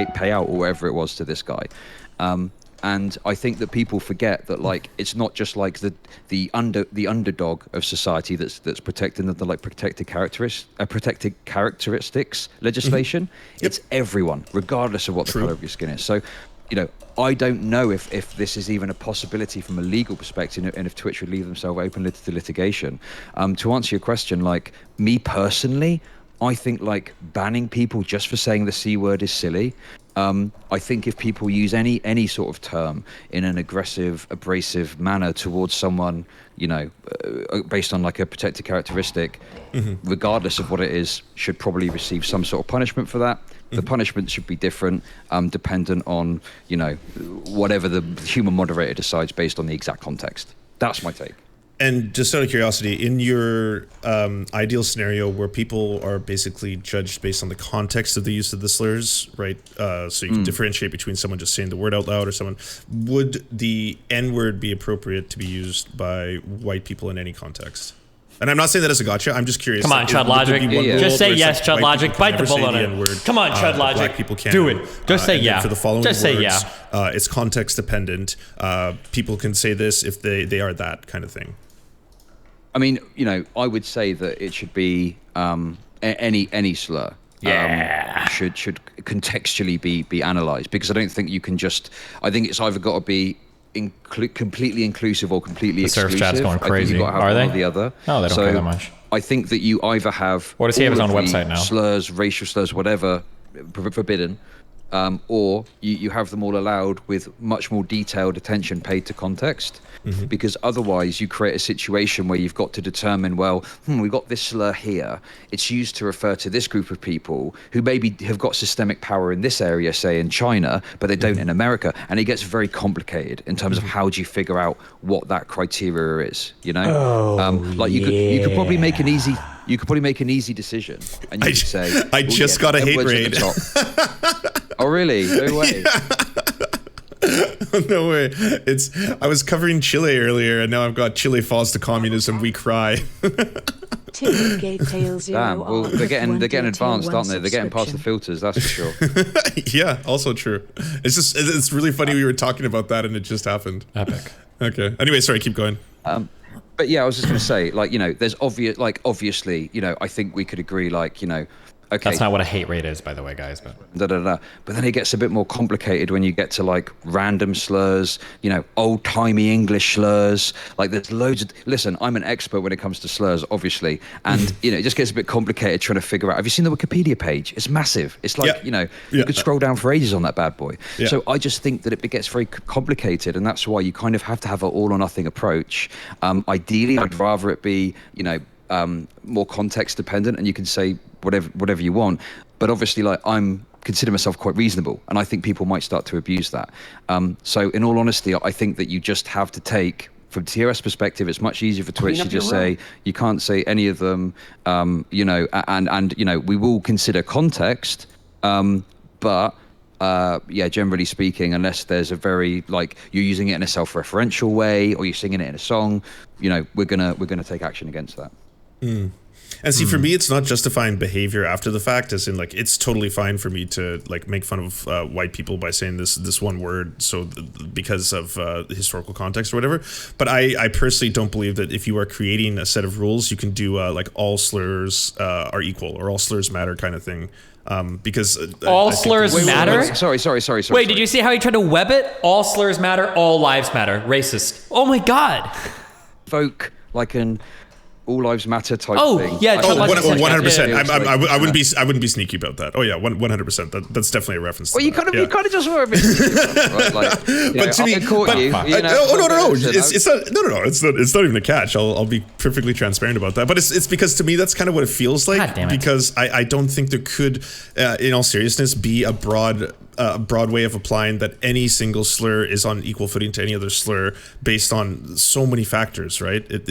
pay out or whatever it was to this guy. And I think that people forget that, like, it's not just like the underdog of society that's protecting the like protected characteristics legislation. It's everyone, regardless of what the color of your skin is. So, you know, I don't know if this is even a possibility from a legal perspective, and if Twitch would leave themselves open to litigation. To answer your question, like, me personally, I think like banning people just for saying the C word is silly. I think if people use any sort of term in an aggressive, abrasive manner towards someone, you know, based on like a protected characteristic, regardless of what it is, should probably receive some sort of punishment for that. The punishment should be different, dependent on, you know, whatever the human moderator decides based on the exact context. That's my take. And just out of curiosity, in your ideal scenario where people are basically judged based on the context of the use of the slurs, right? So you can differentiate between someone just saying the word out loud or someone, would the N-word be appropriate to be used by white people in any context? And I'm not saying that as a gotcha. I'm just curious. Come on, ChudLogic. Just say yes, ChudLogic. Bite the bullet on it. Come on, ChudLogic. People can. Do it. Just say yeah. For the following just words, say yeah. It's context dependent. People can say this if they are that kind of thing. I mean, you know, I would say that it should be any slur. Should contextually be analysed, because I don't think you can just. I think it's either got to be completely inclusive or completely exclusive. The surf chat's going crazy. You've got to have Are they? one or the other. No, they don't care that much. I think that you either have. What does he have his own website now? Slurs, racial slurs, whatever, forbidden. Or you have them all allowed with much more detailed attention paid to context, because otherwise you create a situation where you've got to determine, well, we've got this slur here. It's used to refer to this group of people who maybe have got systemic power in this area, say in China, but they don't in America. And it gets very complicated in terms of how do you figure out what that criteria is, you know? Like you could probably make an easy... You could probably make an easy decision, and you could say, "I just got a hate raid." Oh, really? No way. No way. I was covering Chile earlier, and now I've got Chile falls to communism. We cry. Damn. Well, they're getting advanced, aren't they? They're getting past the filters. That's for sure. Yeah. Also true. It's really funny we were talking about that, and it just happened. Epic. Okay. Anyway, sorry. Keep going. But yeah, I was just going to say, like, you know, there's obviously, you know, I think we could agree, like, you know, okay. That's not what a hate rate is, by the way, guys. But But then it gets a bit more complicated when you get to like random slurs, you know, old-timey English slurs. Like there's loads of. Listen, I'm an expert when it comes to slurs, obviously, and you know, it just gets a bit complicated trying to figure out. Have you seen the Wikipedia page? It's massive. It's like you know, you could scroll down for ages on that bad boy. Yeah. So I just think that it gets very complicated, and that's why you kind of have to have an all-or-nothing approach. Ideally, I'd rather it be, you know, more context dependent, and you can say whatever you want, but obviously, like, consider myself quite reasonable, and I think people might start to abuse that. So in all honesty, I think that you just have to take, from TRS perspective, it's much easier for Twitch to just say you can't say any of them, you know, and you know, we will consider context, but yeah, generally speaking, unless there's a very, like, you're using it in a self-referential way or you're singing it in a song, you know, we're gonna take action against that. And see, for me, it's not justifying behavior after the fact, as in, like, it's totally fine for me to, like, make fun of white people by saying this one word, so because of historical context or whatever. But I personally don't believe that if you are creating a set of rules, you can do like all slurs are equal or all slurs matter kind of thing. Because all slurs matter. Sorry. Wait, did you see how he tried to web it? All slurs matter. All lives matter. Racist. Oh my god. Evoke like an all lives matter type thing. Oh yeah, 100%. I wouldn't be sneaky about that. Oh yeah, 100%. That's definitely a reference. Well, you kind of just were a bit sneaky, right? Like, you know, but to me, it's not even a catch. I'll be perfectly transparent about that. But it's because to me that's kind of what it feels like. Because I don't think there could, in all seriousness, be a broad way of applying that any single slur is on equal footing to any other slur based on so many factors, right? It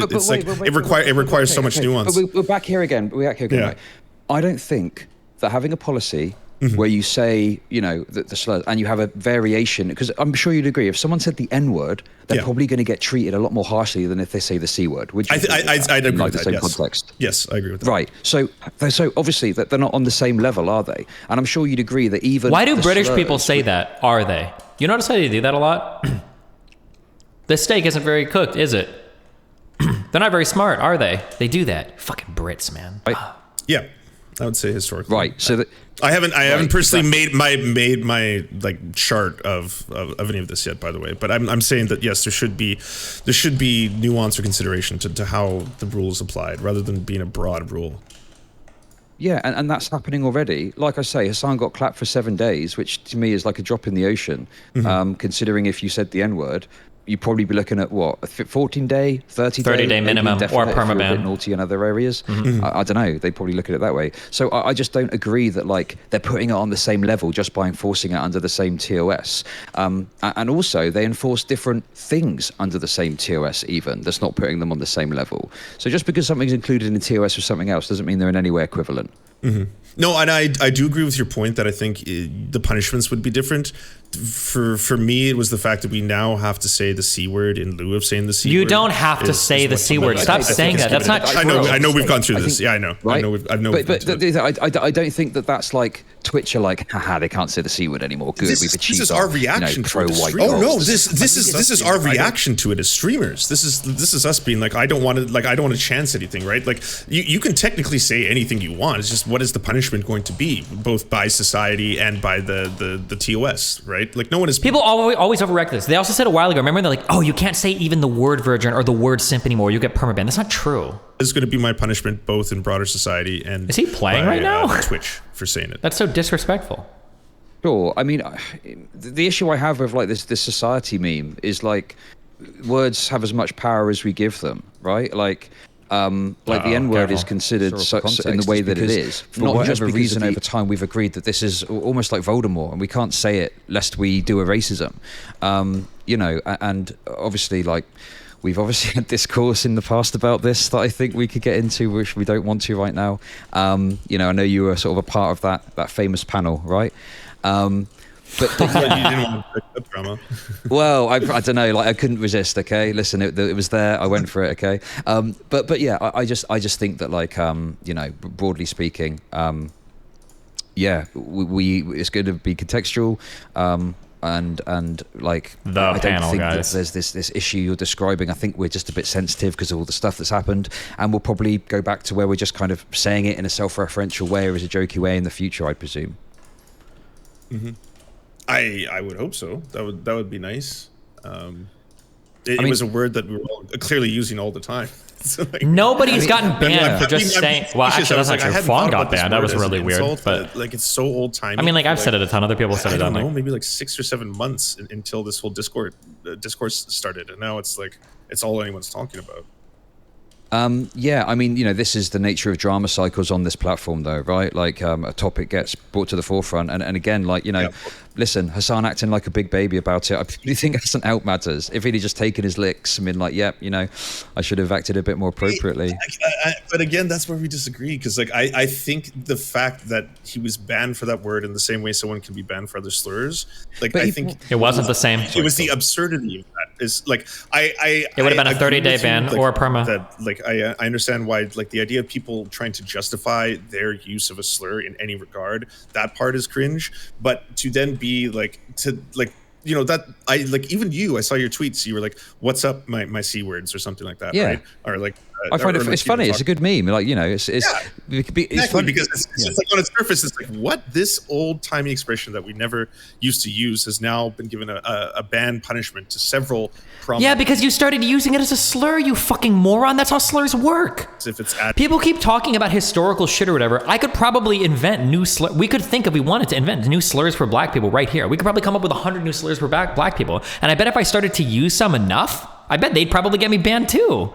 requires so much nuance. But we're back here again. Right? I don't think that having a policy where you say, the slurs, and you have a variation, because I'm sure you'd agree, if someone said the N word, they're probably going to get treated a lot more harshly than if they say the C word. Would you? I'd agree like with the that, same context. Yes, I agree with that. Right. So obviously that they're not on the same level, are they? And I'm sure you'd agree that even Why do British slurs people say that? Are they? You notice how they do that a lot? The steak isn't very cooked, is it? They're not very smart, are they? They do that. Fucking Brits, man. Right. Yeah, I would say historically. Right. So that. I haven't personally made my like chart of any of this yet, by the way. But I'm saying that yes, there should be nuance or consideration to how the rule is applied, rather than being a broad rule. Yeah, and that's happening already. Like I say, Hassan got clapped for 7 days, which to me is like a drop in the ocean. Considering if you said the N word, you'd probably be looking at what, a 14-day, 30-day minimum, or permaban. A bit naughty in other areas. I don't know. They probably look at it that way. So I just don't agree that like they're putting it on the same level just by enforcing it under the same TOS. And also they enforce different things under the same TOS. Even that's not putting them on the same level. So just because something's included in the TOS or something else doesn't mean they're in any way equivalent. No, and I do agree with your point that I think the punishments would be different. For me, it was the fact that we now have to say the C word in lieu of saying the C word. You don't have to say the C word. Stop saying that. That's not true. I know we've gone through this. Yeah, I know. Right? I know. But I don't think that's like Twitch are like, haha, they can't say the C word anymore. Good, we've achieved. This is our reaction to it. Oh no, this is our reaction to it as streamers. This is us being like, I don't want to chance anything, right? Like you can technically say anything you want. It's just what is the punishment going to be, both by society and by the TOS, right? Like no one is. People always overreact this. They also said a while ago, remember, they're like, oh, you can't say even the word virgin or the word simp anymore. You get permaban. That's not true. It's going to be my punishment both in broader society and. Is he playing right now? Twitch for saying it. That's so disrespectful. Sure. I mean, the issue I have with like this society meme is like words have as much power as we give them, right? Like the N word is considered in the way that it is. For whatever reason, over time, we've agreed that this is almost like Voldemort, and we can't say it lest we do a racism. And obviously, like, we've obviously had discourse in the past about this that I think we could get into, which we don't want to right now. I know you were sort of a part of that famous panel, right? But you didn't want to pick drama. Well, I don't know. Like I couldn't resist. Okay, listen, it was there. I went for it. Okay, but yeah, I just think that like broadly speaking, we it's going to be contextual. And like I don't think that there's this issue you're describing. I think we're just a bit sensitive because of all the stuff that's happened, and we'll probably go back to where we're just kind of saying it in a self-referential way or as a jokey way in the future, I presume. I would hope so. That would be nice. It was a word that we were all clearly using all the time. So nobody's gotten banned for just saying. Well, actually, that's not true. Fawn got banned. That was really weird. But like, it's so old time. I mean, like I've said it a ton. Other people said it. I don't know, maybe like 6 or 7 months until this whole discourse started, and now it's like it's all anyone's talking about. Yeah, I mean, this is the nature of drama cycles on this platform, though, right? Like, a topic gets brought to the forefront, and again, like, listen, Hassan acting like a big baby about it, I really think Hassan out matters. If he'd just taken his licks and been like, yep, I should have acted a bit more appropriately. But again, that's where we disagree, because like I think the fact that he was banned for that word in the same way someone can be banned for other slurs, like I think it wasn't the same. It was the absurdity of that. Is like it would have been a 30-day ban or a perma. That like I understand why like the idea of people trying to justify their use of a slur in any regard, that part is cringe. But to then be like that I like even I saw your tweets. You were like, "What's up, my C words" or something like that, right? Or like I find it's funny. It's a good meme. Like it's funny because it's like on its surface, it's like what this old timey expression that we never used to use has now been given a ban punishment to several. Yeah, because you started using it as a slur, you fucking moron. That's how slurs work. If it's people keep talking about historical shit or whatever. I could probably invent new slurs. We could think if we wanted to invent new slurs for black people right here. We could probably come up with 100 new slurs for black people. And I bet if I started to use some enough, I bet they'd probably get me banned too.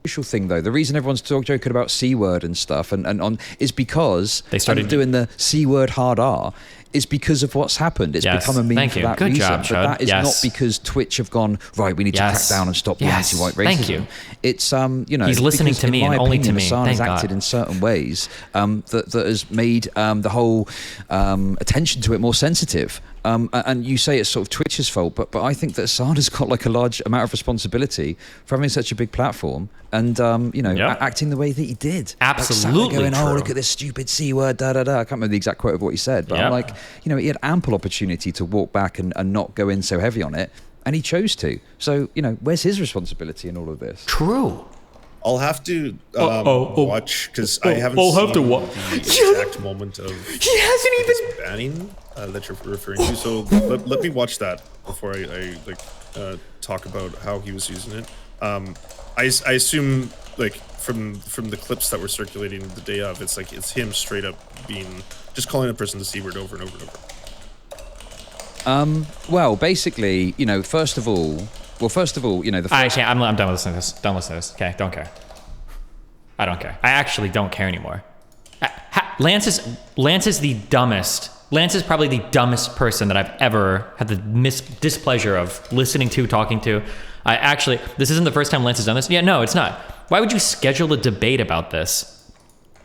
Thing though, the reason everyone's joking about C word and stuff and on is because they started doing the C word hard R is because of what's happened. It's Yes. become a meme Thank for you. that Good reason. job, But Chud. that is Yes. not because Twitch have gone, right, we need to crack Yes. down and stop the Yes. anti-white racism. Thank you. It's, you know, He's listening because to me in my and only to opinion, me. Hassan Thank has acted God. in certain ways that has made the whole attention to it more sensitive. And you say it's sort of Twitch's fault, but I think that Hassan has got like a large amount of responsibility for having such a big platform and, you know, Yep. acting the way that he did. Absolutely Like, going, oh, true. look at this stupid C word, da-da-da. I can't remember the exact quote of what he said, but I'm Yep. like, you know, he had ample opportunity to walk back and not go in so heavy on it, and he chose to. So, you know, where's his responsibility in all of this? True. I'll have to watch because I haven't I'll seen have to the exact moment of He hasn't even. banning that you're referring to. So let me watch that before I talk about how he was using it. I assume like from the clips that were circulating the day of, it's like it's him straight up being just calling a person the C word over and over and over. Well, basically, you know, first of all, you know, the I first, can't. I'm done listening to this. Done listening to this. Okay, don't care. I don't care. I actually don't care anymore. Lance is the dumbest. Lance is probably the dumbest person that I've ever had the displeasure of listening to, talking to. This isn't the first time Lance has done this. Yeah, no, it's not. Why would you schedule a debate about this?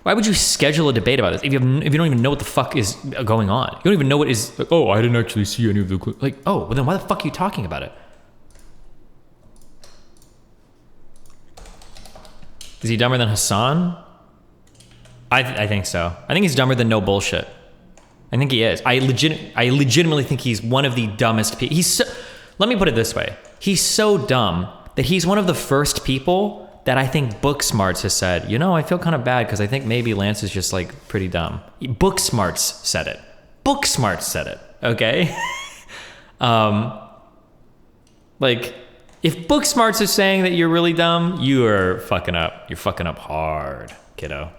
Why would you schedule a debate about this if you don't even know what the fuck is going on? You don't even know what is. Oh, I didn't actually see any of the like. Oh, well then why the fuck are you talking about it? Is he dumber than Hassan? I think so. I think he's dumber than no bullshit. I think he is. I legitimately think he's one of the dumbest people. Let me put it this way. He's so dumb that he's one of the first people that I think Booksmarts has said, you know, I feel kind of bad because I think maybe Lance is just like pretty dumb. Booksmarts said it. Booksmarts said it. Okay. Like, if Booksmarts is saying that you're really dumb, you are fucking up. You're fucking up hard, kiddo.